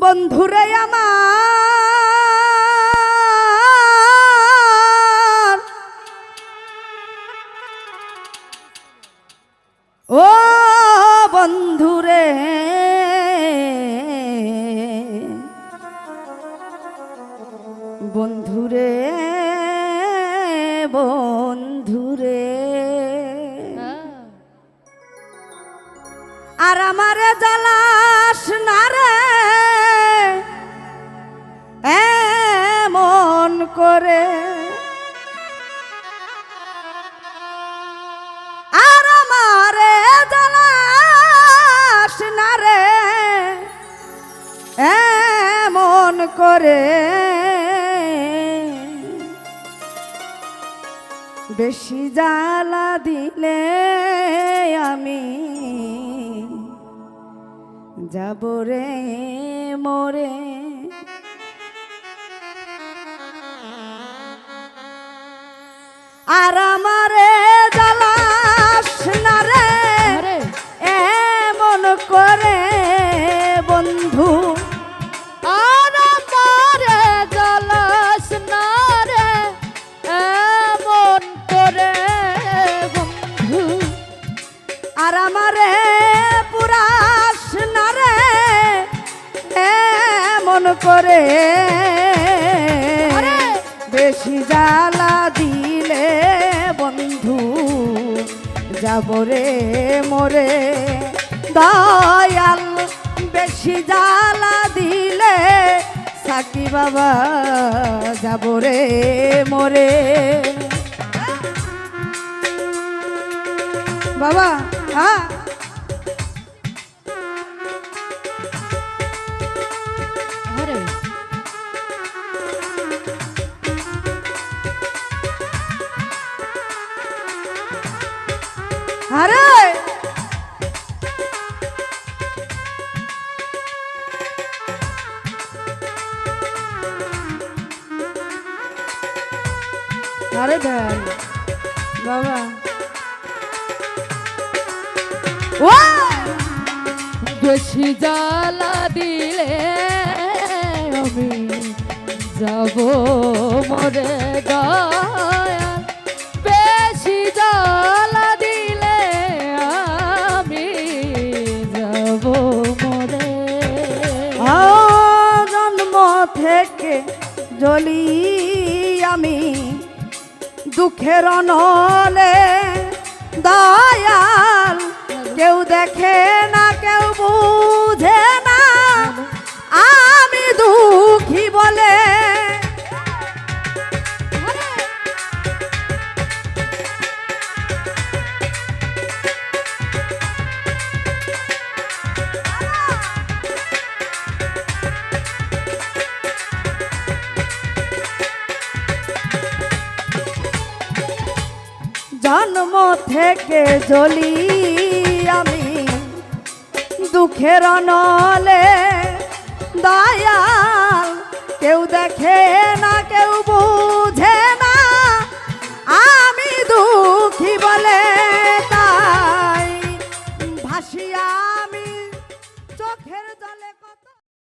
বন্ধুরে আমার ও বন্ধুরে বন্ধুরে বন্ধুরে আর আমারে জ্বালাস না রে এমন করে আর আমারে জ্বালাস না রে এমন করে বেশি জ্বালা দিলে আমি যাব রে মরে আর আমারে জ্বালাস না রে এমন করে বন্ধু আর আমারে জ্বালাস না রে এমন করে বন্ধু আর আমারে পুরাস না রে এমন করে বেশি জ্বালা দিলে বন্ধু যাব রে মরে দয়াল বেশি জ্বালা দিলে সাকি বাবা যাব রে মরে বাবা হ্যাঁ আরে আরে ভাই বাবা ও বেশি জ্বালা দিলে আমি যাব মরে দয়াল বেশি জ্বালা দিলে আমি যাব মরে জন্ম থেকে জ্বলি আমি দুঃখের নলে দয়াল কেউ দেখে না কেউ বুঝে না আমি দুঃখী বলে জন্ম থেকে জ্বলি আমি দুঃখের নলে দয়াল কেউ দেখে না